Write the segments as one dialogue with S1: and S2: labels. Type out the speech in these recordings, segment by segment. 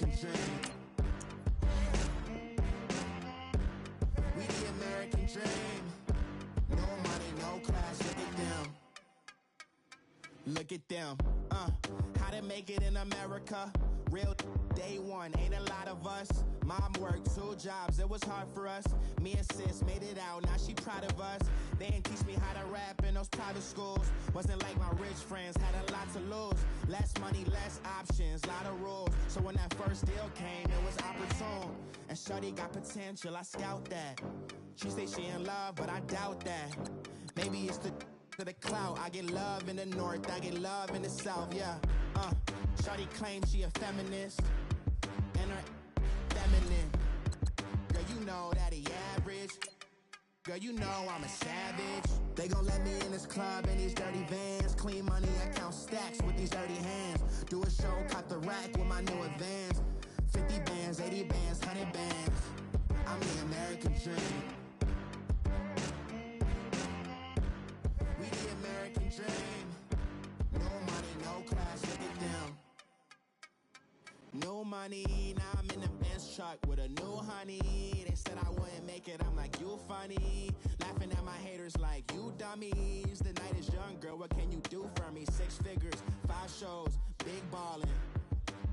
S1: American dream. We the American dream. No money, no class, look at them. Look at them, how to make it in America. Real day one, ain't a lot of us. Mom worked 2 jobs, it was hard for us. Me and sis made it out, now she proud of us. They didn't teach me how to rap in those private schools. Wasn't like my rich friends, had a lot to lose. Less money, less options, lot of rules. So when that first deal came, it was opportune. And shorty got potential, I scout that. She say she in love, but I doubt that. Maybe it's the clout. I get love in the north, I get love in the south, yeah. Shorty claims she a feminist, and her feminine. Girl, you know that he average. Girl, you know I'm a savage. They gon' let me in this club in these dirty vans. Clean money, I count stacks with these dirty hands. Do a show, cop the rack with my new advance. 50 bands, 80 bands, 100 bands. I'm the American dream. We the American dream. No money, no class, look at them. No money, now I'm in the Benz truck with a new honey. They said I wouldn't make it, I'm like, you funny. Laughing at my haters like, you dummies. The night is young, girl, what can you do for me? 6 figures, 5 shows, big ballin'.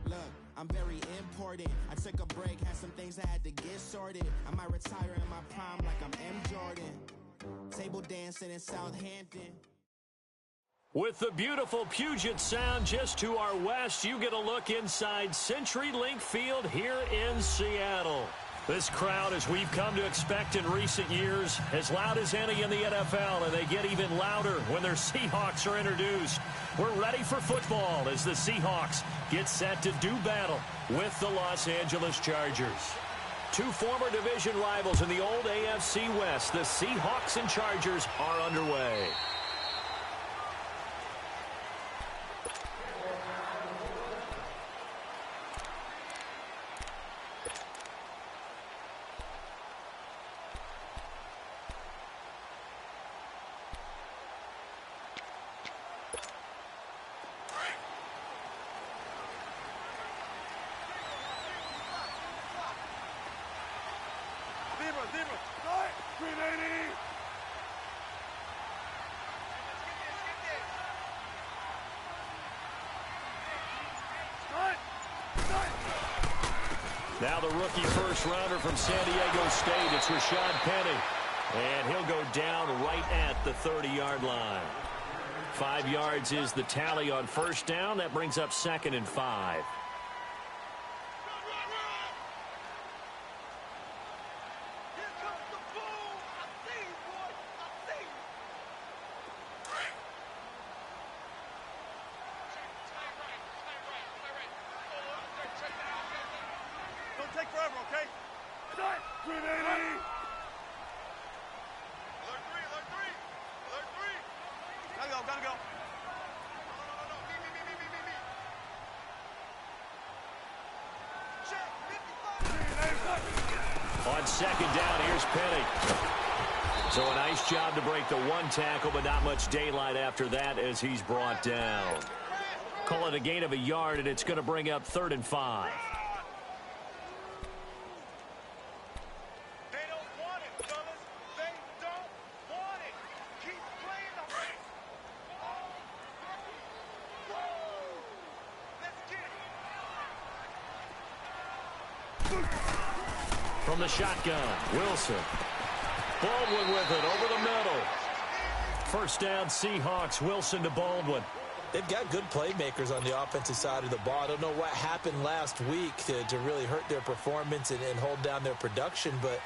S1: Look, I'm very important. I took a break, had some things I had to get sorted. I might retire in my prime like I'm M. Jordan. Table dancing in Southampton.
S2: With the beautiful Puget Sound just to our west, you get a look inside CenturyLink Field here in Seattle. This crowd, as we've come to expect in recent years, as loud as any in the NFL, and they get even louder when their Seahawks are introduced. We're ready for football as the Seahawks get set to do battle with the Los Angeles Chargers. 2 former division rivals in the old AFC West, the Seahawks and Chargers, are underway. Now the rookie first-rounder from San Diego State, it's Rashad Penny. And he'll go down right at the 30-yard line. 5 yards is the tally on first down. That brings up 2nd and 5. On 2nd down, here's Penny. So a nice job to break the 1 tackle, but not much daylight after that as he's brought down. Call it a gain of a yard, and it's going to bring up 3rd and 5.
S3: They don't want it, fellas. They don't want it. Keep playing the race. Let's get it.
S2: From the shotgun, Wilson. Baldwin with it over the middle. First down, Seahawks. Wilson to Baldwin.
S4: They've got good playmakers on the offensive side of the ball. I don't know what happened last week to really hurt their performance and hold down their production, but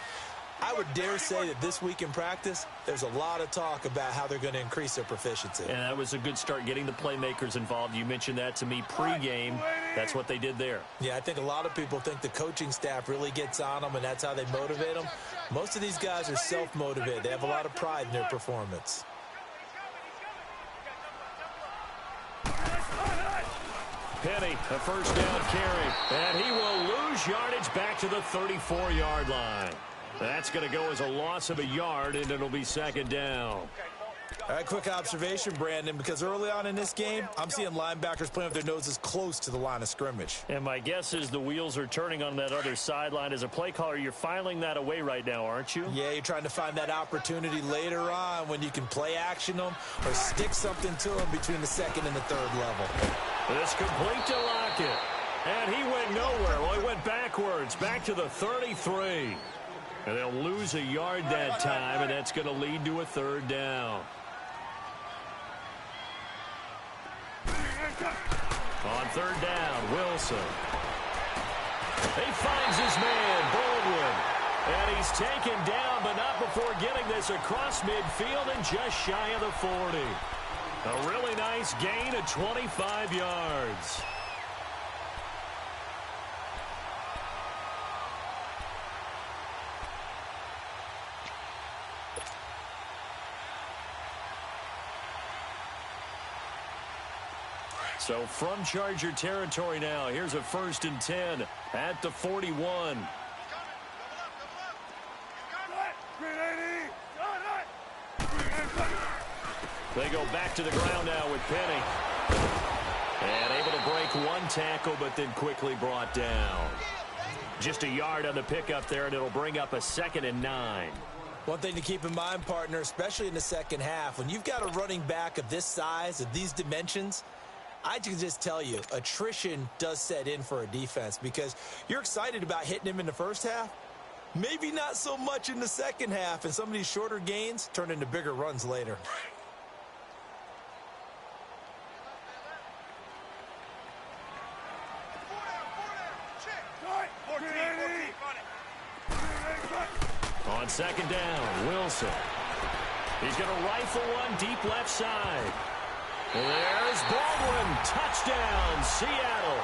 S4: I would dare say that this week in practice, there's a lot of talk about how they're going to increase their proficiency.
S2: And that was a good start, getting the playmakers involved. You mentioned that to me pregame. That's what they did there.
S4: Yeah, I think a lot of people think the coaching staff really gets on them, and that's how they motivate them. Most of these guys are self-motivated. They have a lot of pride in their performance.
S2: Penny, a first down carry. And he will lose yardage back to the 34-yard line. That's going to go as a loss of a yard, and it'll be 2nd down.
S4: All right, quick observation, Brandon, because early on in this game, I'm seeing linebackers playing with their noses close to the line of scrimmage.
S2: And my guess is the wheels are turning on that other sideline. As a play caller, you're filing that away right now, aren't you?
S4: Yeah, you're trying to find that opportunity later on when you can play action them or stick something to them between the second and the third level.
S2: This complete to Lockett. And he went nowhere. Well, he went backwards, back to the 33. And they'll lose a yard that time, and that's going to lead to a third down. On third down, Wilson. He finds his man, Baldwin. And he's taken down, but not before getting this across midfield and just shy of the 40. A really nice gain of 25 yards. So from Charger territory now, here's a 1st and 10 at the 41. They go back to the ground now with Penny. And able to break one tackle, but then quickly brought down. Just a yard on the pickup there, and it'll bring up a 2nd and 9.
S4: One thing to keep in mind, partner, especially in the second half, when you've got a running back of this size, of these dimensions, I can just tell you, attrition does set in for a defense because you're excited about hitting him in the first half. Maybe not so much in the second half, and some of these shorter gains turn into bigger runs later.
S2: On 2nd down, Wilson. He's going to rifle one deep left side. There's Baldwin. Touchdown, Seattle.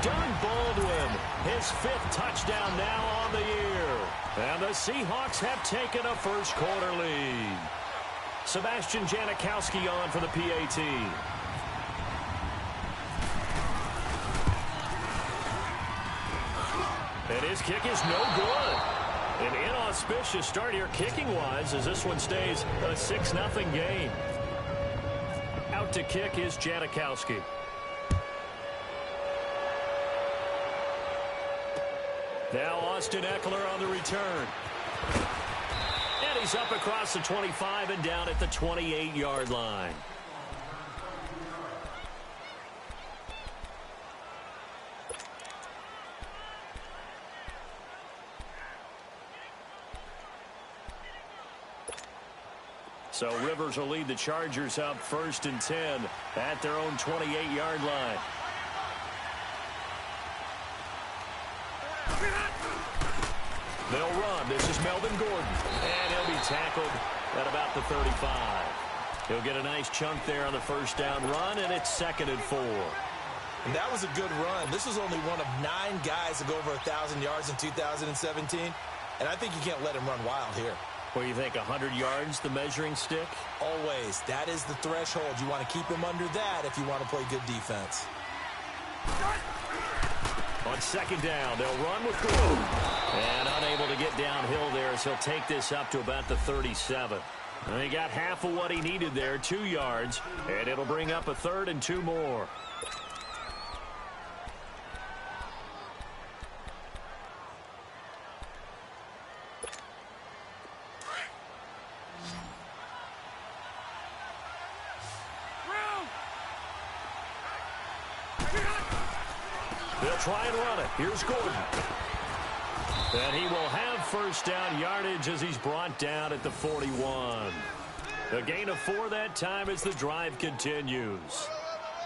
S2: Doug Baldwin, his 5th touchdown now on the year. And the Seahawks have taken a first quarter lead. Sebastian Janikowski on for the PAT. And his kick is no good. An inauspicious start here kicking-wise as this one stays a 6-0 game. Out to kick is Janikowski. Now Austin Eckler on the return. And he's up across the 25 and down at the 28-yard line. So Rivers will lead the Chargers up 1st and 10 at their own 28-yard line. They'll run. This is Melvin Gordon. And he'll be tackled at about the 35. He'll get a nice chunk there on the first down run, and it's 2nd and 4.
S4: And that was a good run. This was only one of 9 guys to go over 1,000 yards in 2017. And I think you can't let him run wild here.
S2: What do you think, 100 yards, the measuring stick?
S4: Always. That is the threshold. You want to keep him under that if you want to play good defense.
S2: On 2nd down, they'll run with Gordon. And unable to get downhill there as he'll take this up to about the 37. And he got half of what he needed there, 2 yards. And it'll bring up a 3rd and 2 more. They'll try and run it. Here's Gordon. And he will have first down yardage as he's brought down at the 41. A gain of 4 that time as the drive continues.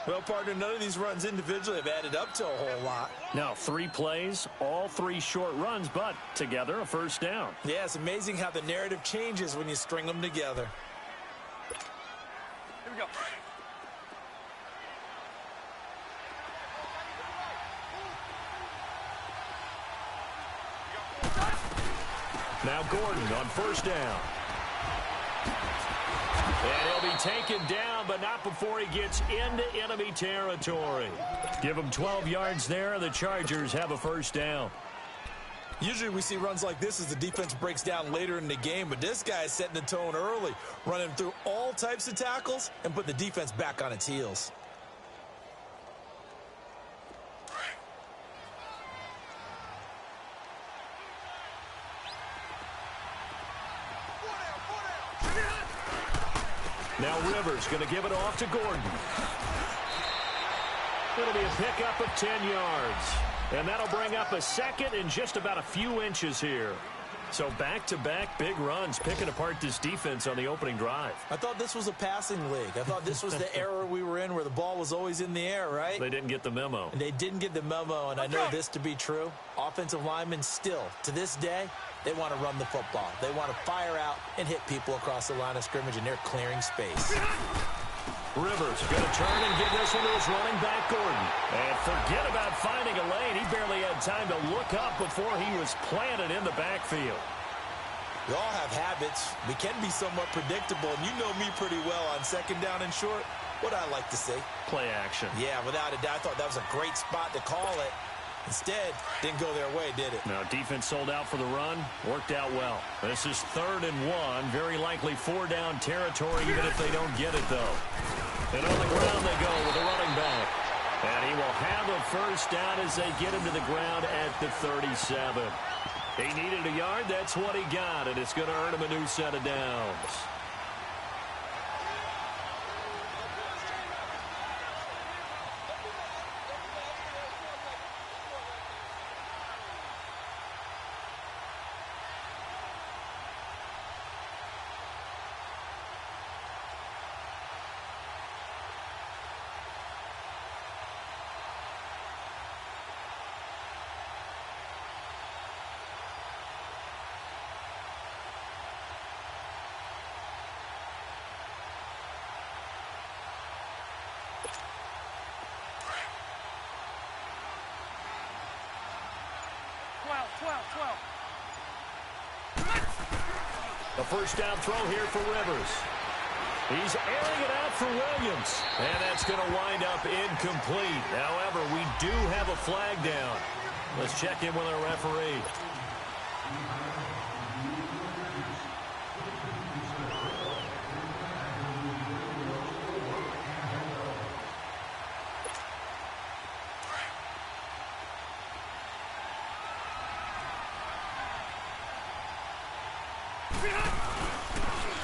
S4: Well, partner, none of these runs individually have added up to a whole lot.
S2: Now, 3 plays, all 3 short runs, but together a first down.
S4: Yeah, it's amazing how the narrative changes when you string them together.
S3: Here we go.
S2: Now Gordon on first down. And he'll be taken down, but not before he gets into enemy territory. Give him 12 yards there, and the Chargers have a first down.
S4: Usually we see runs like this as the defense breaks down later in the game, but this guy is setting the tone early, running through all types of tackles and put the defense back on its heels.
S2: Now Rivers going to give it off to Gordon. It'll be a pickup of 10 yards. And that'll bring up a second in just about a few inches here. So back-to-back big runs picking apart this defense on the opening drive.
S4: I thought this was a passing league. I thought this was the era we were in where the ball was always in the air, right?
S2: They didn't get the memo.
S4: And they didn't get the memo, and I know this to be true. Offensive linemen still, to this day, they want to run the football. They want to fire out and hit people across the line of scrimmage, and they're clearing space.
S2: Rivers going to turn and give this one to his running back, Gordon. And forget about finding a lane. He barely had time to look up before he was planted in the backfield.
S4: We all have habits. We can be somewhat predictable, and you know me pretty well on second down and short. What I like to see.
S2: Play action.
S4: Yeah, without a doubt. I thought that was a great spot to call it. Instead, didn't go their way, did it?
S2: Now, defense sold out for the run. Worked out well. This is 3rd and 1. Very likely 4-down territory, even if they don't get it, though. And on the ground they go with a running back. And he will have a first down as they get him to the ground at the 37. He needed a yard. That's what he got, and it's going to earn him a new set of downs. A first down throw here for Rivers. He's airing it out for Williams. And that's going to wind up incomplete. However, we do have a flag down. Let's check in with our referee.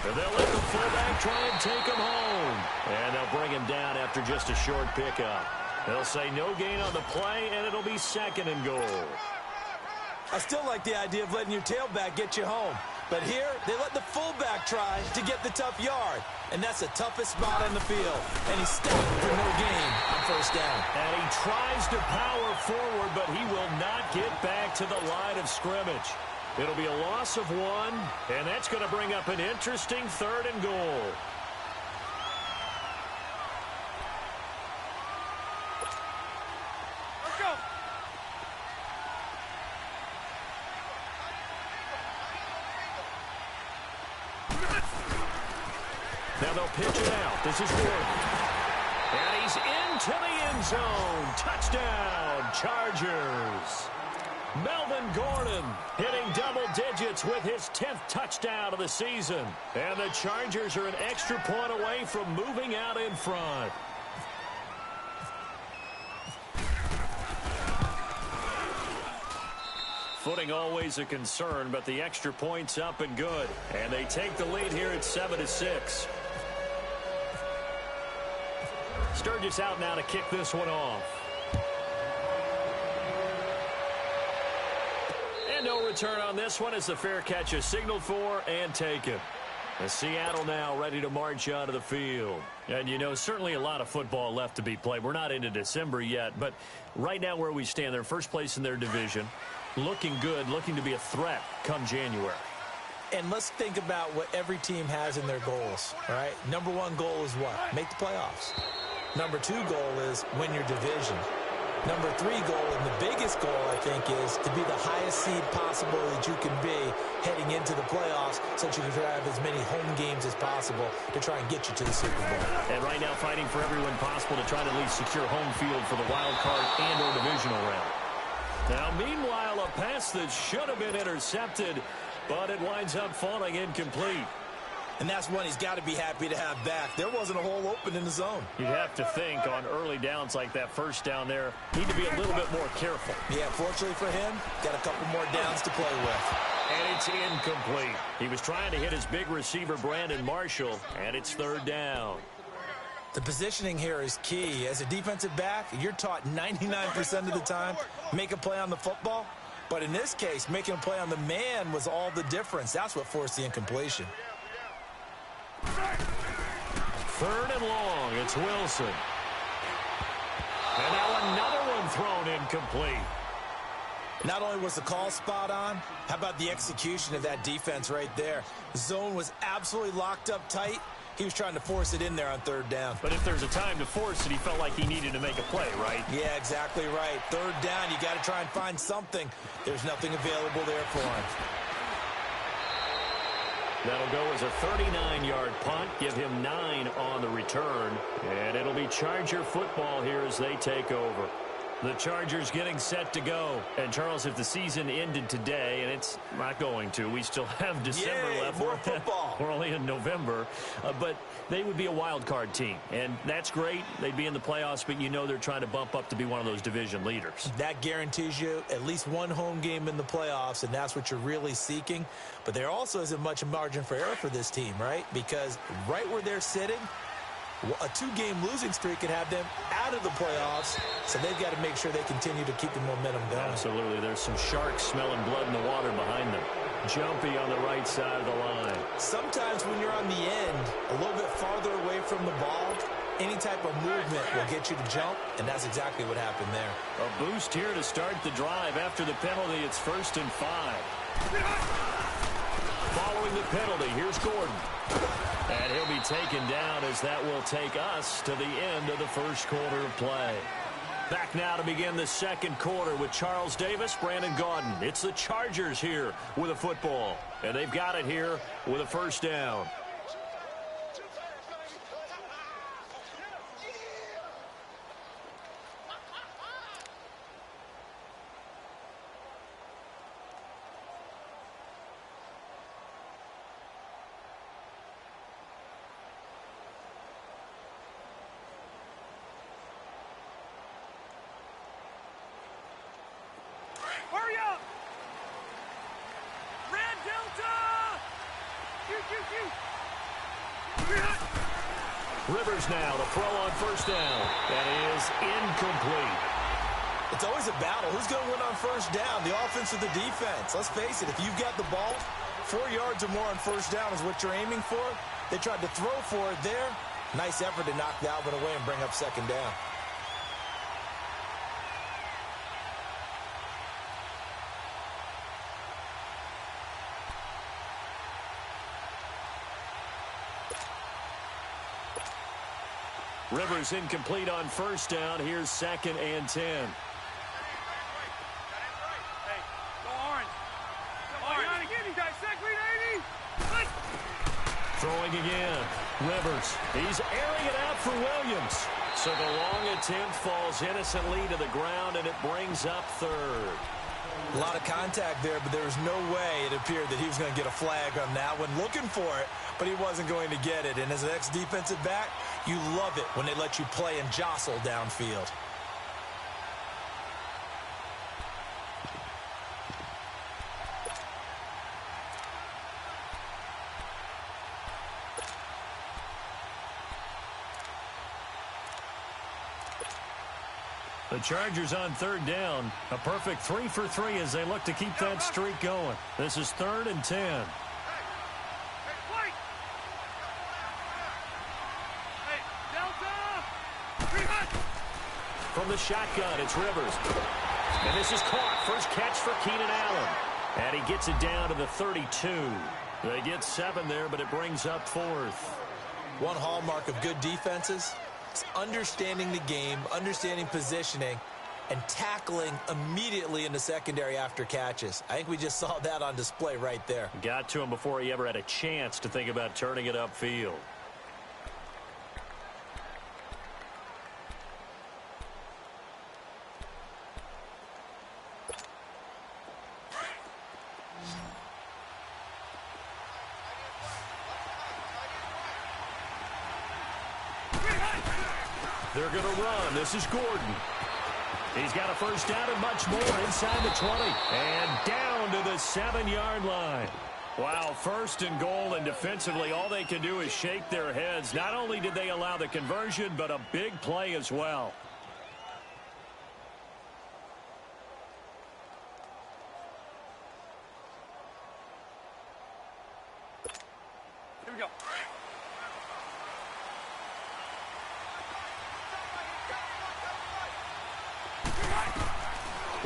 S2: And they'll let the fullback try and take him home. And they'll bring him down after just a short pickup. They'll say no gain on the play, and it'll be 2nd and goal.
S4: I still like the idea of letting your tailback get you home. But here, they let the fullback try to get the tough yard. And that's the toughest spot on the field. And he's stopped for no gain on first down.
S2: And he tries to power forward, but he will not get back to the line of scrimmage. It'll be a loss of 1, and that's going to bring up an interesting 3rd and goal.
S3: Let's go.
S2: Now they'll pitch it out. This is Gordon. And he's into the end zone. Touchdown, Chargers. Melvin Gordon hitting double digits with his 10th touchdown of the season. And the Chargers are an extra point away from moving out in front. Footing always a concern, but the extra point's up and good. And they take the lead here at 7-6. Sturgis out now to kick this one off. And no return on this one as the fair catch is signaled for and taken. And Seattle now ready to march onto the field. And, you know, certainly a lot of football left to be played. We're not into December yet, but right now where we stand, they're first place in their division. Looking good, looking to be a threat come January.
S4: And let's think about what every team has in their goals, all right? Number 1 goal is what? Make the playoffs. Number 2 goal is win your division. Number 3 goal, and the biggest goal, I think, is to be the highest seed possible that you can be heading into the playoffs so that you can have as many home games as possible to try and get you to the Super Bowl.
S2: And right now fighting for everyone possible to try to at least secure home field for the wild card and or divisional round. Now, meanwhile, a pass that should have been intercepted, but it winds up falling incomplete.
S4: And that's one he's got to be happy to have back. There wasn't a hole open in the zone.
S2: You'd have to think on early downs like that first down there, need to be a little bit more careful.
S4: Yeah, fortunately for him, got a couple more downs to play with.
S2: And it's incomplete. He was trying to hit his big receiver, Brandon Marshall, and it's third down.
S4: The positioning here is key. As a defensive back, you're taught 99% of the time, make a play on the football. But in this case, making a play on the man was all the difference. That's what forced the incompletion.
S2: Third and long, it's Wilson. And now another one thrown incomplete.
S4: Not only was the call spot on, how about the execution of that defense right there? The zone was absolutely locked up tight. He was trying to force it in there on third down.
S2: But if there's a time to force it, he felt like he needed to make a play, right?
S4: Yeah, exactly right. Third down, you got to try and find something. There's nothing available there for him.
S2: That'll go as a 39-yard punt, give him 9 on the return, and it'll be Charger football here as they take over. The Chargers getting set to go. And, Charles, if the season ended today, and it's not going to, we still have December left.
S4: More football.
S2: We're only in November. But they would be a wild card team, and that's great. They'd be in the playoffs, but you know they're trying to bump up to be one of those division leaders.
S4: That guarantees you at least one home game in the playoffs, and that's what you're really seeking. But there also isn't much margin for error for this team, right? Because right where they're sitting, a 2-game losing streak could have them out of the playoffs, so they've got to make sure they continue to keep the momentum going.
S2: Absolutely. There's some sharks smelling blood in the water behind them. Jumpy on the right side of the line.
S4: Sometimes when you're on the end, a little bit farther away from the ball, any type of movement will get you to jump, and that's exactly what happened there.
S2: A boost here to start the drive. After the penalty, it's 1st and 5. Following the penalty, here's Gordon. And he'll be taken down as that will take us to the end of the first quarter of play. Back now to begin the second quarter with Charles Davis, Brandon Gaudin. It's the Chargers here with a football. And they've got it here with a first down.
S3: Hurry up! Red Delta!
S2: Rivers now to throw on first down. That is incomplete.
S4: It's always a battle. Who's going to win on first down, the offense or the defense? Let's face it, if you've got the ball, 4 yards or more on first down is what you're aiming for. They tried to throw for it there. Nice effort to knock that one away and bring up second down.
S2: Rivers incomplete on first down. Here's 2nd and 10.
S3: Hey, go orange. Orange. Again, you guys sack lead 80.
S2: Throwing again. Rivers. He's airing it out for Williams. So the long attempt falls innocently to the ground, and it brings up third.
S4: A lot of contact there, but there was no way it appeared that he was going to get a flag on that one. Looking for it, but he wasn't going to get it. And as an ex-defensive back, you love it when they let you play and jostle downfield.
S2: The Chargers on third down. A perfect 3 for 3 as they look to keep that streak going. This is 3rd and 10. From the shotgun, it's Rivers. And this is caught. First catch for Keenan Allen. And he gets it down to the 32. They get 7 there, but it brings up 4th.
S4: One hallmark of good defenses is understanding the game, understanding positioning, and tackling immediately in the secondary after catches. I think we just saw that on display right there.
S2: Got to him before he ever had a chance to think about turning it upfield. They're going to run. This is Gordon. He's got a first down and much more inside the 20. And down to the 7-yard line. Wow, first and goal, and defensively all they can do is shake their heads. Not only did they allow the conversion, but a big play as well.
S3: Here we go.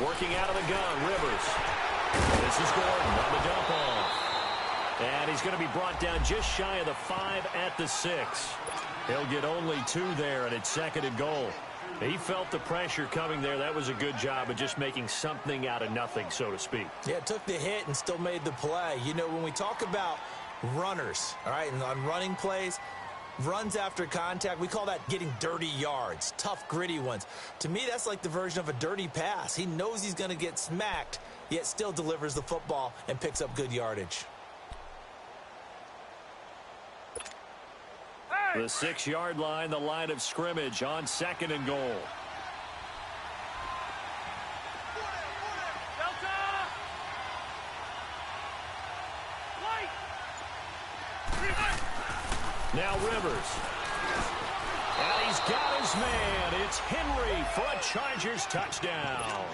S2: Working out of the gun, Rivers. This is Gordon on the dump off. And he's going to be brought down just shy of the 5 at the 6. He'll get only 2 there, and it's 2nd and goal. He felt the pressure coming there. That was a good job of just making something out of nothing, so to speak.
S4: Yeah, took the hit and still made the play. You know, when we talk about runners, all right, and on running plays, runs after contact, we call that getting dirty yards, tough, gritty ones. To me, that's like the version of a dirty pass. He knows he's going to get smacked, yet still delivers the football and picks up good yardage.
S2: The 6-yard line, the line of scrimmage on 2nd and goal. Now Rivers. And he's got his man. It's Henry for a Chargers touchdown.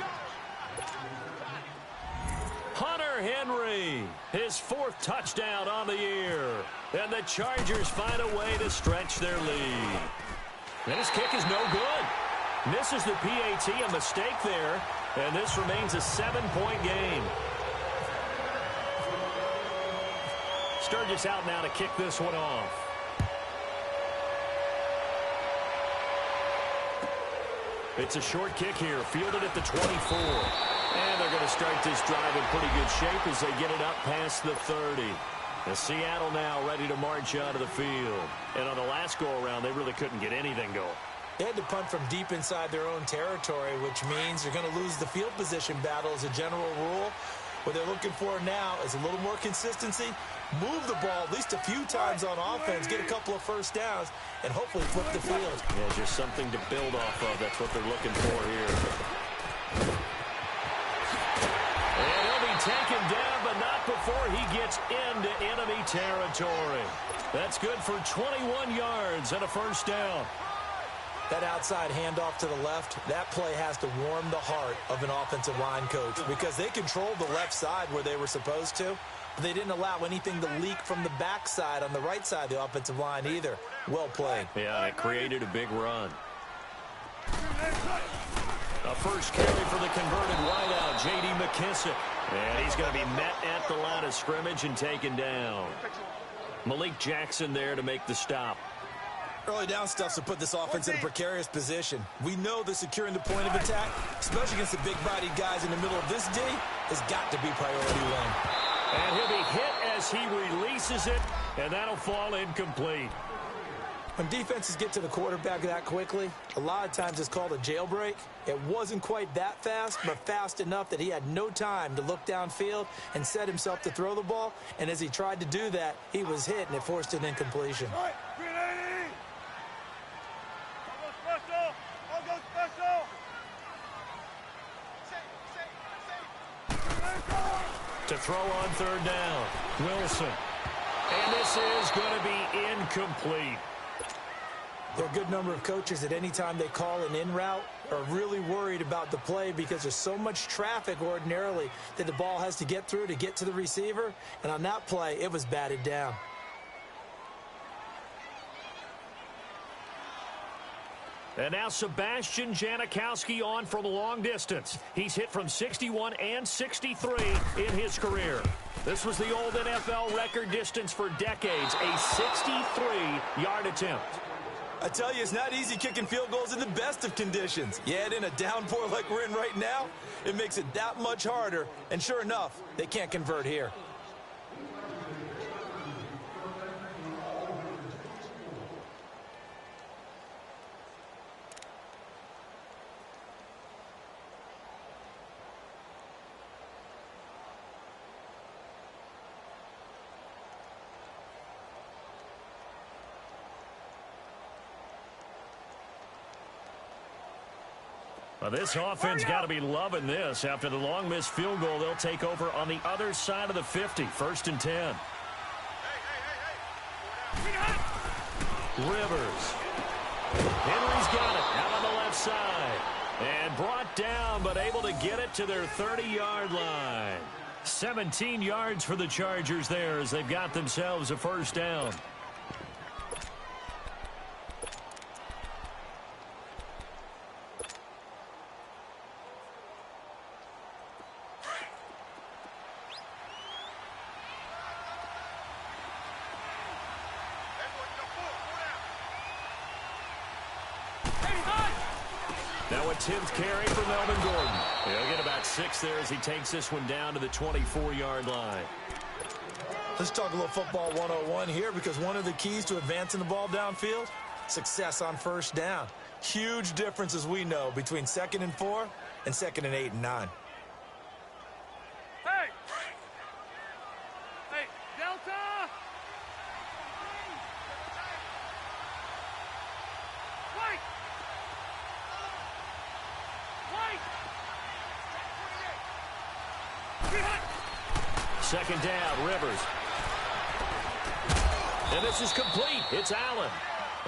S2: Hunter Henry, his 4th touchdown on the year. And the Chargers find a way to stretch their lead. And his kick is no good. Misses the PAT, a mistake there. And this remains a 7-point game. Sturgis out now to kick this one off. It's a short kick here, fielded at the 24. And they're going to start this drive in pretty good shape as they get it up past the 30. The Seattle now ready to march out of the field. And on the last go-around, they really couldn't get anything going.
S4: They had to punt from deep inside their own territory, which means they're going to lose the field position battle as a general rule. What they're looking for now is a little more consistency, move the ball at least a few times on offense, get a couple of first downs, and hopefully flip the field.
S2: Yeah, just something to build off of. That's what they're looking for here. And he'll be taken down, but not before he gets into enemy territory. That's good for 21 yards and a first down.
S4: That outside handoff to the left, that play has to warm the heart of an offensive line coach because they controlled the left side where they were supposed to, but they didn't allow anything to leak from the backside on the right side of the offensive line either. Well played.
S2: Yeah, it created a big run. A first carry for the converted wideout, J.D. McKissick. And he's going to be met at the line of scrimmage and taken down. Malik Jackson there to make the stop.
S4: Early down stuff to put this offense in a precarious position. We know that securing the point of attack, especially against the big-bodied guys in the middle of this D, has got to be priority one.
S2: And he'll be hit as he releases it, and that'll fall incomplete.
S4: When defenses get to the quarterback that quickly, a lot of times it's called a jailbreak. It wasn't quite that fast, but fast enough that he had no time to look downfield and set himself to throw the ball. And as he tried to do that, he was hit, and it forced an incompletion.
S2: To throw on third down, Wilson. And this is going to be incomplete.
S4: There are a good number of coaches at any time they call an in route are really worried about the play because there's so much traffic ordinarily that the ball has to get through to get to the receiver. And on that play, it was batted down.
S2: And now Sebastian Janikowski on from a long distance. He's hit from 61 and 63 in his career. This was the old NFL record distance for decades, a 63-yard attempt.
S4: I tell you, it's not easy kicking field goals in the best of conditions. Yet in a downpour like we're in right now, it makes it that much harder. And sure enough, they can't convert here.
S2: Well, this offense got to be loving this. After the long missed field goal, they'll take over on the other side of the 50. 1st and 10. Rivers. Henry's got it out on the left side. And brought down, but able to get it to their 30-yard line. 17 yards for the Chargers there as they've got themselves a 1st down. Now a 10th carry for Melvin Gordon. He'll get about 6 there as he takes this one down to the 24-yard line.
S4: Let's talk a little football 101 here, because one of the keys to advancing the ball downfield, success on 1st down. Huge difference, as we know, between 2nd and 4 and 2nd and 8 and 9.
S3: Hey! Hey, Delta! White! White!
S2: 2nd down, Rivers. And this is complete. It's Allen.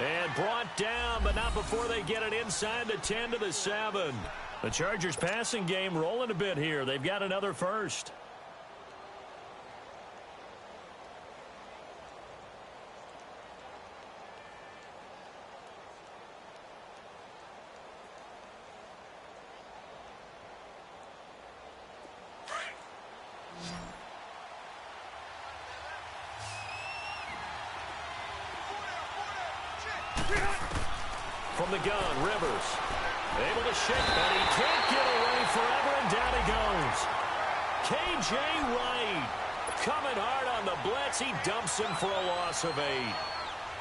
S2: And brought down, but not before they get it inside the 10 to the 7. The Chargers passing game rolling a bit here. They've got another 1st. From the gun, Rivers. Able to shake, but he can't get away forever, and down he goes. K.J. Wright coming hard on the blitz. He dumps him for a loss of 8.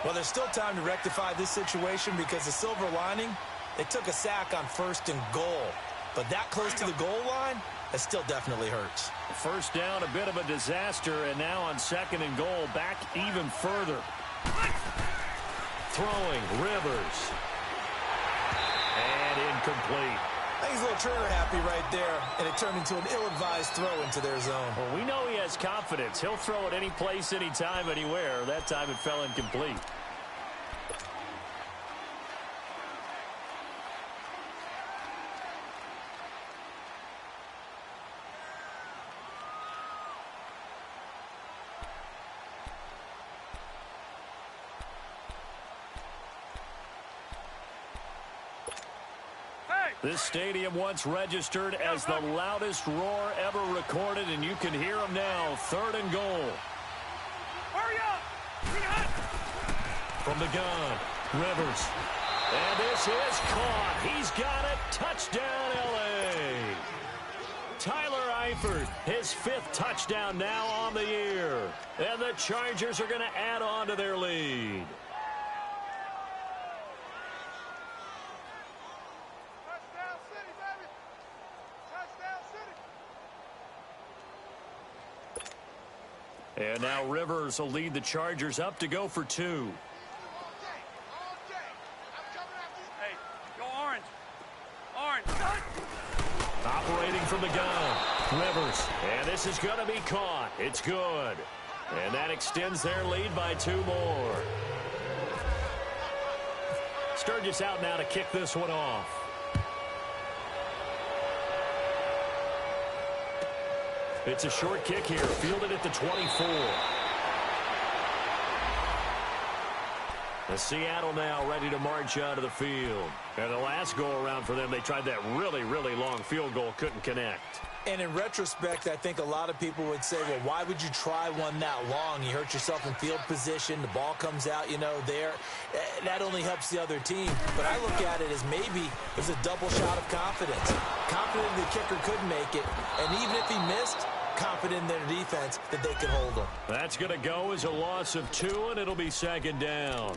S4: Well, there's still time to rectify this situation, because the silver lining, they took a sack on 1st and goal. But that close to the goal line, it still definitely hurts.
S2: 1st down, a bit of a disaster, and now on 2nd and goal, back even further. Throwing, Rivers. And incomplete.
S4: I think he's a little trigger happy right there, and it turned into an ill-advised throw into their zone.
S2: Well, we know he has confidence. He'll throw it any place, anytime, anywhere. That time it fell incomplete. This stadium once registered as the loudest roar ever recorded, and you can hear them now. 3rd and goal.
S3: Hurry up!
S2: From the gun, Rivers. And this is caught. He's got it. Touchdown, L.A. Tyler Eifert, his 5th touchdown now on the year. And the Chargers are going to add on to their lead. And now Rivers will lead the Chargers up to go for 2.
S3: Hey, go orange. Orange.
S2: Operating from the gun, Rivers. And this is going to be caught. It's good. And that extends their lead by 2 more. Sturgis out now to kick this one off. It's a short kick here, fielded at the 24. The Seattle now ready to march out of the field. And the last go-around for them, they tried that really, really long field goal, couldn't connect.
S4: And in retrospect, I think a lot of people would say, well, why would you try one that long? You hurt yourself in field position. The ball comes out, there. That only helps the other team. But I look at it as maybe it was a double shot of confidence. Confident the kicker could make it. And even if he missed, confident in their defense that they could hold him.
S2: That's going to go as a loss of 2, and it'll be 2nd down.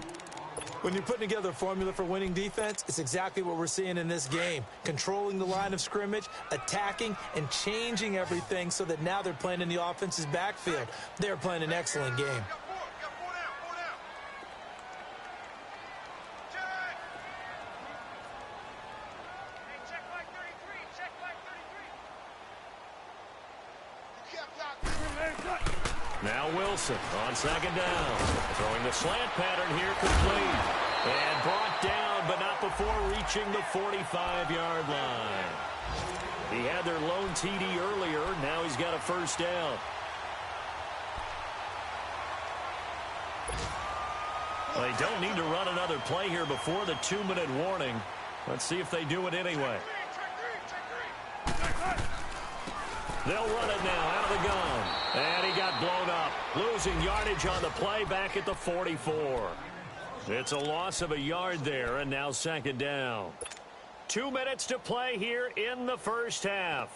S4: When you're putting together a formula for winning defense, it's exactly what we're seeing in this game. Controlling the line of scrimmage, attacking, and changing everything so that now they're playing in the offense's backfield. They're playing an excellent game.
S2: Now Wilson on second down. Throwing the slant pattern here, complete. And brought down, but not before reaching the 45-yard line. He had their lone TD earlier. Now he's got a first down. Well, they don't need to run another play here before the 2-minute warning. Let's see if they do it anyway. They'll run it now out of the gun. And he got blown up. Losing yardage on the play back at the 44. It's a loss of a yard there, and now second down. 2 minutes to play here in the first half.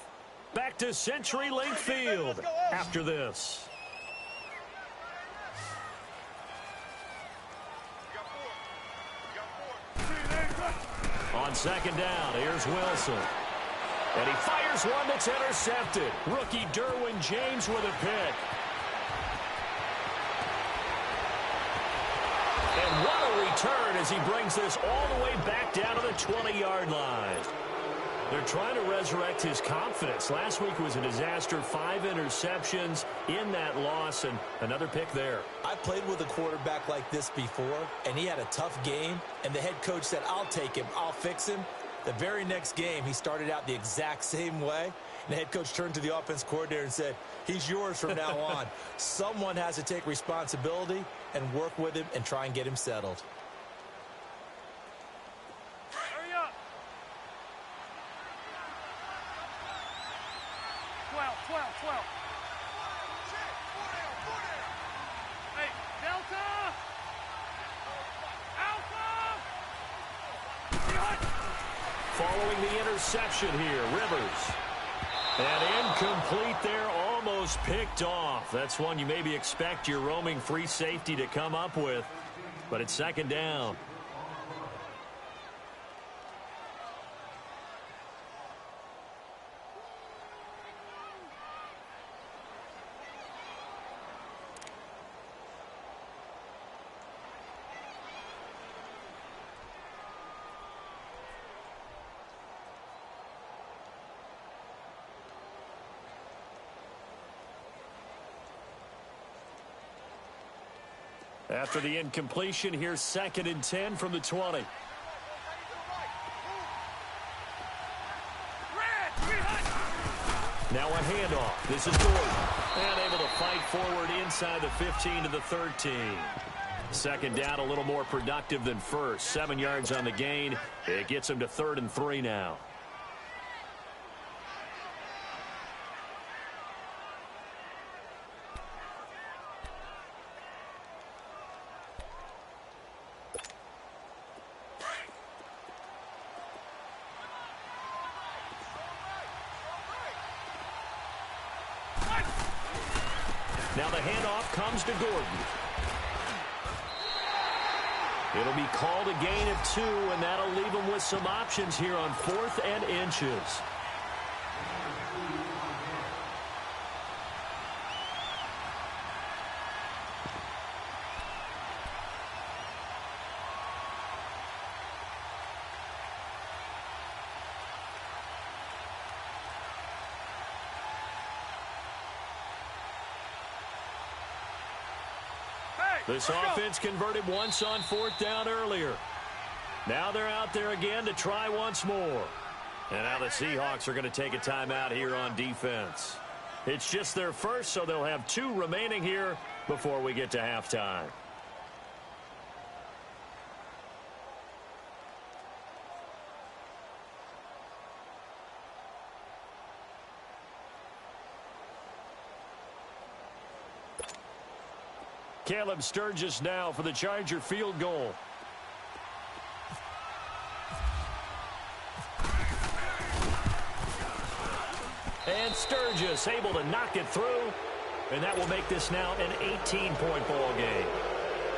S2: Back to CenturyLink Field after this. On second down, here's Wilson. And he fires one that's intercepted. Rookie Derwin James with a pick. And what a return as he brings this all the way back down to the 20-yard line. They're trying to resurrect his confidence. Last week was a disaster. 5 interceptions in that loss, and another pick there.
S4: I played with a quarterback like this before, and he had a tough game, and the head coach said, I'll take him, I'll fix him. The very next game, he started out the exact same way, and the head coach turned to the offense coordinator and said, he's yours from now on. Someone has to take responsibility and work with him and try and get him settled.
S3: Hurry up. 12. Hey, Delta! Alpha!
S2: Following the interception here, Rivers. And incomplete there, almost picked off. That's one you maybe expect your roaming free safety to come up with. But it's second down. After the incompletion, here's 2nd and 10 from the 20. Now a handoff. This is Gordon. And able to fight forward inside the 15 to the 13. Second down, a little more productive than first. 7 yards on the gain. It gets him to 3rd and 3 now. Now the handoff comes to Gordon. It'll be called a gain of 2, and that'll leave him with some options here on 4th and inches. This offense converted once on 4th down earlier. Now they're out there again to try once more. And now the Seahawks are going to take a timeout here on defense. It's just their first, so they'll have 2 remaining here before we get to halftime. Caleb Sturgis now for the Charger field goal. And Sturgis able to knock it through. And that will make this now an 18-point ball game.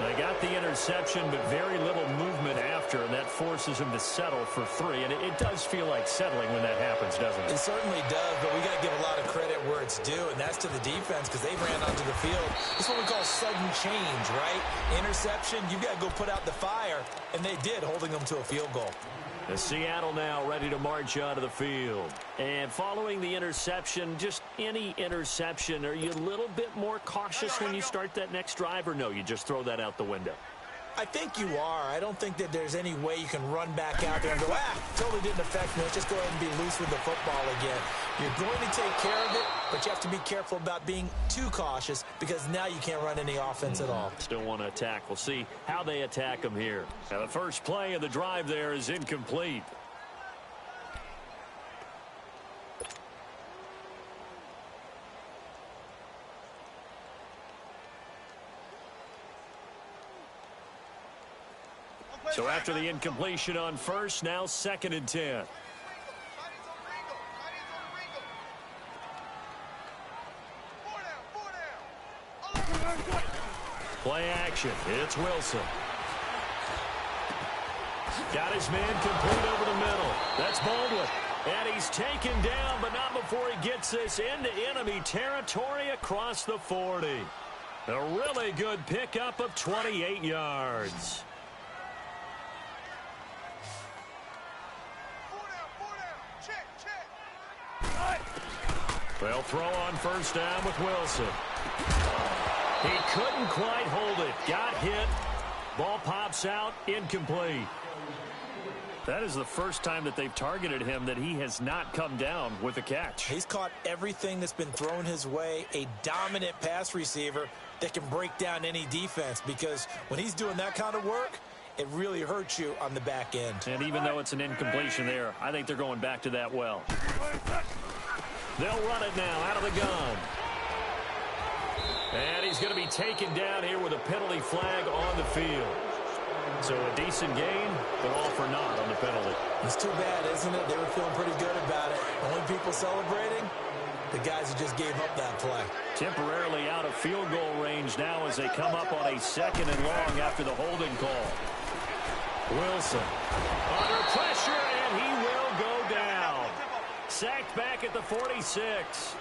S2: They got the interception, but very little movement after, and that forces him to settle for 3. And it does feel like settling when that happens, doesn't it?
S4: It certainly does, but we got to give a lot of credit where it's due, and that's to the defense because they ran onto the field. It's what we call sudden change, right? Interception, you've got to go put out the fire, and they did, holding them to a field goal.
S2: Seattle now ready to march onto the field. And following the interception, just any interception, are you a little bit more cautious when you start that next drive, or no, you just throw that out the window?
S4: I think you are. I don't think that there's any way you can run back out there and go, totally didn't affect me. Let's just go ahead and be loose with the football again. You're going to take care of it, but you have to be careful about being too cautious because now you can't run any offense at all.
S2: Still want to attack. We'll see how they attack them here. Now, the first play of the drive there is incomplete. So after the incompletion on first, now 2nd and 10. Play action. It's Wilson. Got his man complete over the middle. That's Baldwin. And he's taken down, but not before he gets this into enemy territory across the 40. A really good pickup of 28 yards. They'll throw on first down with Wilson. He couldn't quite hold it. Got hit. Ball pops out. Incomplete. That is the first time that they've targeted him that he has not come down with a catch.
S4: He's caught everything that's been thrown his way. A dominant pass receiver that can break down any defense, because when he's doing that kind of work, it really hurts you on the back end.
S2: And even though it's an incompletion there, I think they're going back to that well. They'll run it now out of the gun. And he's going to be taken down here with a penalty flag on the field. So a decent gain, but all for naught on the penalty.
S4: It's too bad, isn't it? They were feeling pretty good about it. Only people celebrating, the guys who just gave up that play.
S2: Temporarily out of field goal range now as they come up on a 2nd and long after the holding call. Wilson under pressure, and he will go down. Sacked back at the 46.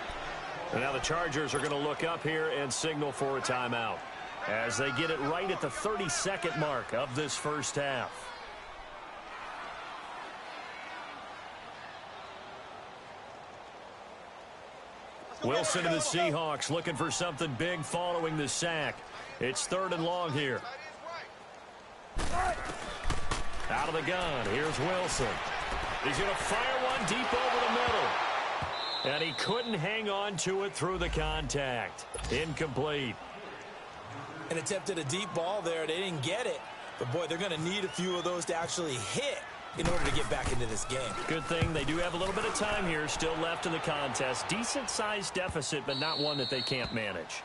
S2: And now the Chargers are going to look up here and signal for a timeout as they get it right at the 32nd mark of this first half. Wilson and the Seahawks looking for something big following the sack. It's 3rd and long here. Out of the gun, here's Wilson. He's going to fire one deep over the middle. And he couldn't hang on to it through the contact. Incomplete.
S4: And attempted a deep ball there. They didn't get it. But, boy, they're going to need a few of those to actually hit in order to get back into this game.
S2: Good thing they do have a little bit of time here still left in the contest. Decent-sized deficit, but not one that they can't manage.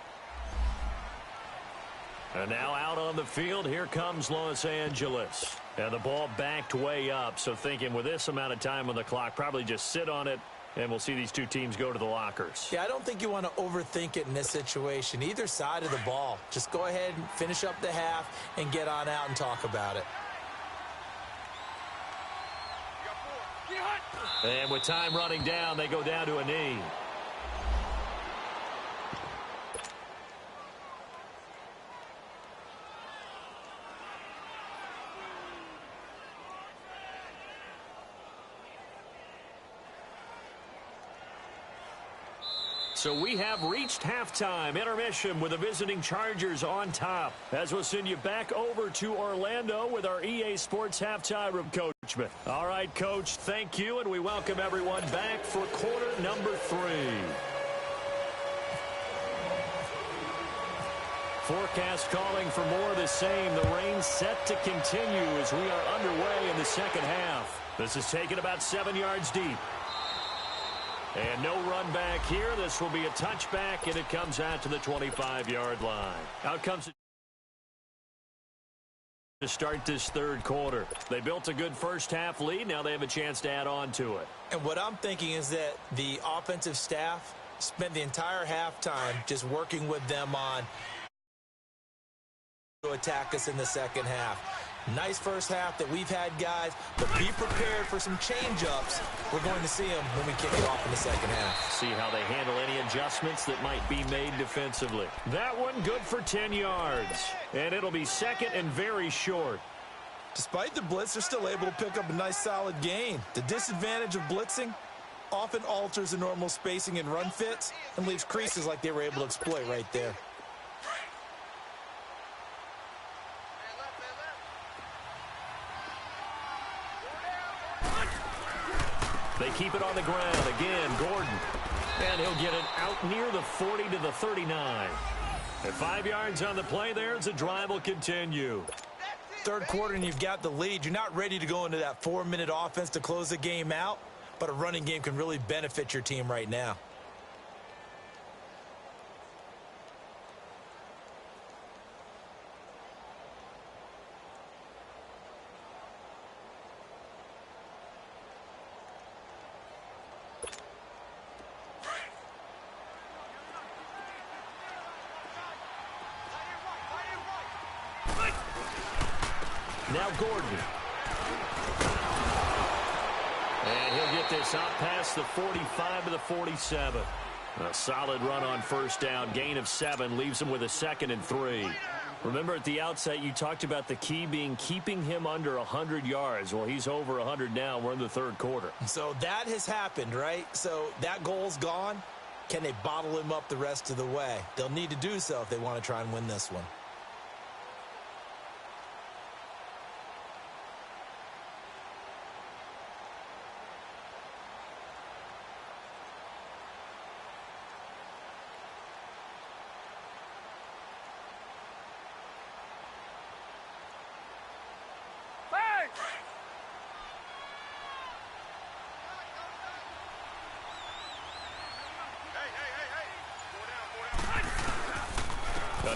S2: And now out on the field, here comes Los Angeles. And the ball backed way up, so thinking with this amount of time on the clock, probably just sit on it, and we'll see these two teams go to the lockers.
S4: Yeah, I don't think you want to overthink it in this situation. Either side of the ball. Just go ahead and finish up the half and get on out and talk about it.
S2: And with time running down, they go down to a knee. So we have reached halftime. Intermission with the visiting Chargers on top. As we'll send you back over to Orlando with our EA Sports halftime room coach. All right, Coach, thank you, and we welcome everyone back for quarter number 3. Forecast calling for more of the same. The rain set to continue as we are underway in the second half. This is taken about 7 yards deep. And no run back here. This will be a touchback, and it comes out to the 25-yard line. Out comes to start this third quarter. They built a good first half lead. Now they have a chance to add on to it.
S4: And what I'm thinking is that the offensive staff spent the entire halftime just working with them on to attack us in the second half. Nice first half that we've had, guys, but be prepared for some change-ups. We're going to see them when we kick it off in the second half.
S2: See how they handle any adjustments that might be made defensively. That one good for 10 yards, and it'll be second and very short.
S4: Despite the blitz, they're still able to pick up a nice solid gain. The disadvantage of blitzing often alters the normal spacing and run fits and leaves creases like they were able to exploit right there.
S2: They keep it on the ground. Again, Gordon. And he'll get it out near the 40 to the 39. At 5 yards on the play there, the drive will continue.
S4: Third quarter and you've got the lead. You're not ready to go into that 4-minute offense to close the game out, but a running game can really benefit your team right now.
S2: Now Gordon. And he'll get this out past the 45 to the 47. A solid run on first down. Gain of 7 leaves him with a 2nd and 3. Remember at the outset you talked about the key being keeping him under 100 yards. Well, he's over 100 now. We're in the third quarter.
S4: So that has happened, right? So that goal's gone. Can they bottle him up the rest of the way? They'll need to do so if they want to try and win this one.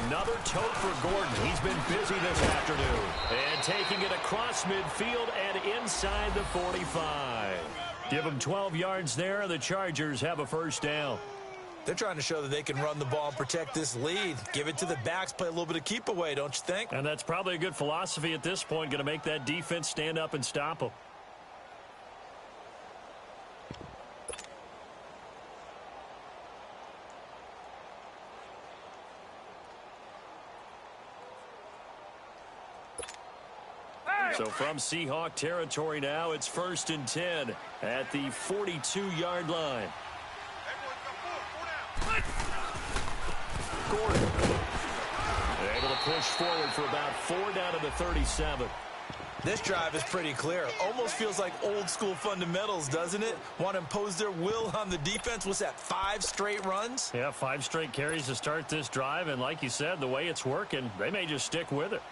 S2: Another tote for Gordon. He's been busy this afternoon. And taking it across midfield and inside the 45. Give him 12 yards there. The Chargers have a first down.
S4: They're trying to show that they can run the ball and protect this lead. Give it to the backs, play a little bit of keep away, don't you think?
S2: And that's probably a good philosophy at this point. Going to make that defense stand up and stop them. So from Seahawk territory now, it's 1st and 10 at the 42-yard line. Gordon able to push forward for about 4 down to the 37.
S4: This drive is pretty clear. Almost feels like old school fundamentals, doesn't it? Want to impose their will on the defense. What's that, 5 straight runs?
S2: Yeah, 5 straight carries to start this drive. And like you said, the way it's working, they may just stick with it.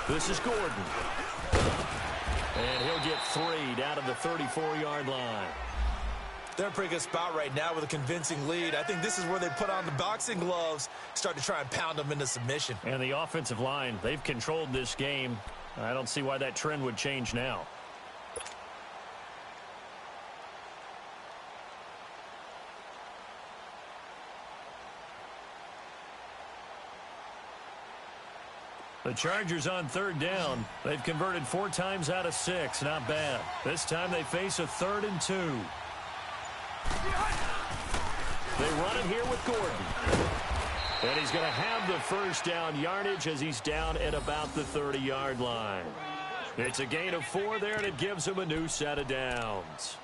S2: This is Gordon. And he'll get 3 down to the 34-yard line.
S4: They're in a pretty good spot right now with a convincing lead. I think this is where they put on the boxing gloves, start to try and pound them into submission.
S2: And the offensive line, they've controlled this game. I don't see why that trend would change now. The Chargers on 3rd down. They've converted 4 times out of 6. Not bad. This time they face a 3rd and 2. They run it here with Gordon. And he's going to have the first down yardage as he's down at about the 30-yard line. It's a gain of 4 there, and it gives him a new set of downs.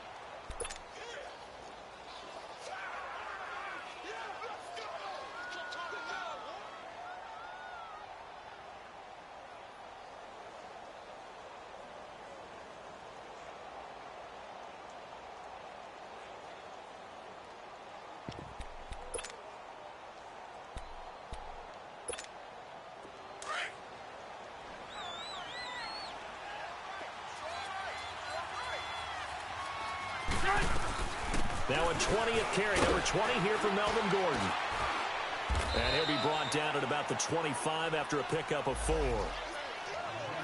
S2: Now a 20th carry, number 20 here for Melvin Gordon. And he'll be brought down at about the 25 after a pickup of 4.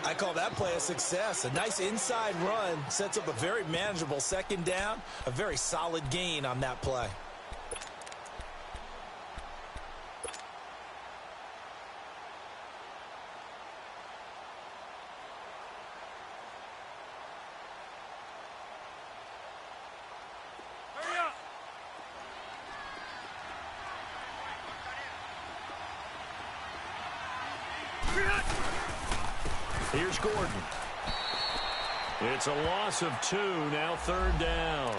S4: I call that play a success. A nice inside run sets up a very manageable 2nd down, a very solid gain on that play.
S2: Here's Gordon. It's a loss of 2, now 3rd down.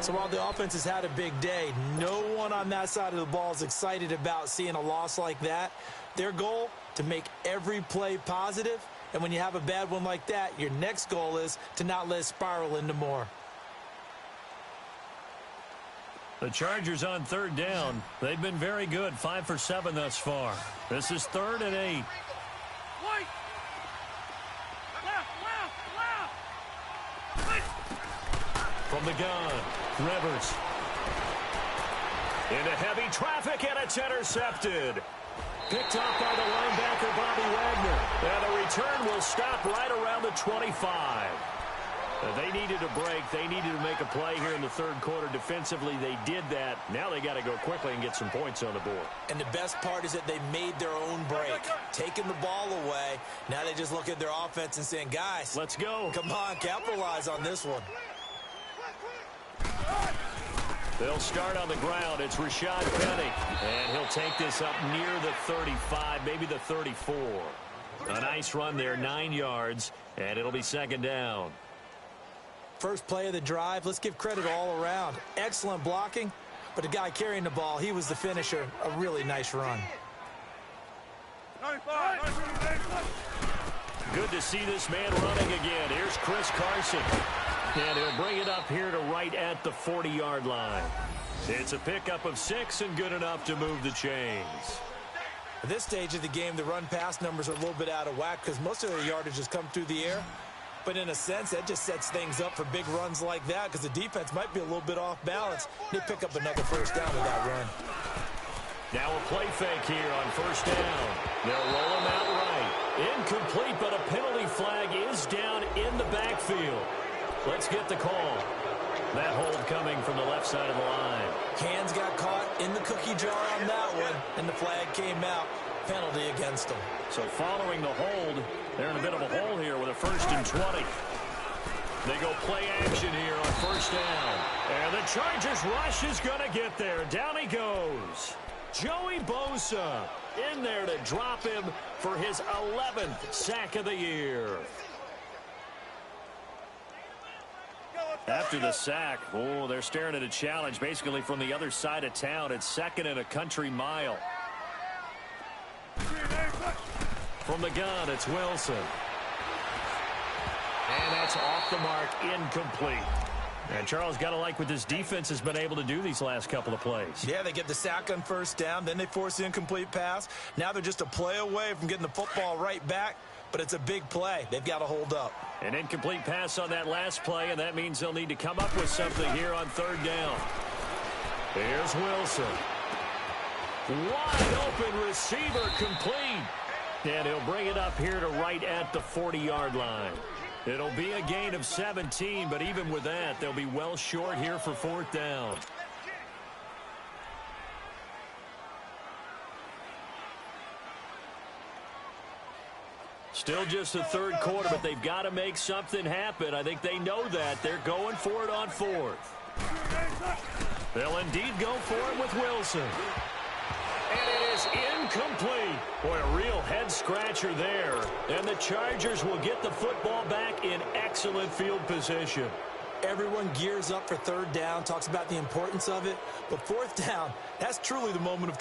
S4: So while the offense has had a big day, no one on that side of the ball is excited about seeing a loss like that. Their goal, to make every play positive, and when you have a bad one like that, your next goal is to not let it spiral into more.
S2: The Chargers on 3rd down. They've been very good, 5 for 7 thus far. This is 3rd and 8. From the gun, Rivers. Into heavy traffic, and it's intercepted. Picked off by the linebacker, Bobby Wagner. And the return will stop right around the 25. They needed a break. They needed to make a play here in the 3rd quarter. Defensively, they did that. Now they got to go quickly and get some points on the board.
S4: And the best part is that they made their own break, taking the ball away. Now they just look at their offense and saying, guys,
S2: let's go.
S4: Come on, capitalize on this one.
S2: They'll start on the ground. It's Rashad Penny. And he'll take this up near the 35, maybe the 34. A nice run there, 9 yards, and it'll be 2nd down.
S4: First play of the drive, let's give credit all around. Excellent blocking, but the guy carrying the ball, he was the finisher. A really nice run.
S2: Good to see this man running again. Here's Chris Carson. And he'll bring it up here to right at the 40-yard line. It's a pickup of 6 and good enough to move the chains.
S4: At this stage of the game, the run-pass numbers are a little bit out of whack because most of their yardage has come through the air. But in a sense, that just sets things up for big runs like that because the defense might be a little bit off balance. They pick up another 1st down with that run.
S2: Now a play fake here on 1st down. They'll roll him out right. Incomplete, but a penalty flag is down in the backfield. Let's get the call. That hold coming from the left side of the line.
S4: Hands got caught in the cookie jar on that one, and the flag came out. Penalty against them.
S2: So following the hold, they're in a bit of a hole here with a 1st and 20. They go play action here on 1st down. And the Chargers rush is going to get there. Down he goes. Joey Bosa in there to drop him for his 11th sack of the year. After the sack, they're staring at a challenge basically from the other side of town. It's 2nd and a country mile. From the gun, it's Wilson. And that's off the mark, incomplete. And Charles, got to like what this defense has been able to do these last couple of plays.
S4: Yeah, they get the sack on 1st down, then they force the incomplete pass. Now they're just a play away from getting the football right back, but it's a big play. They've got to hold up.
S2: An incomplete pass on that last play, and that means they'll need to come up with something here on 3rd down. Here's Wilson. Wide open receiver, complete. And he'll bring it up here to right at the 40-yard line. It'll be a gain of 17, but even with that, they'll be well short here for 4th down. Still just the 3rd quarter, but they've got to make something happen. I think they know that. They're going for it on 4th. They'll indeed go for it with Wilson. And it is incomplete. Boy, a real head-scratcher there. And the Chargers will get the football back in excellent field position.
S4: Everyone gears up for 3rd down, talks about the importance of it. But 4th down, that's truly the moment of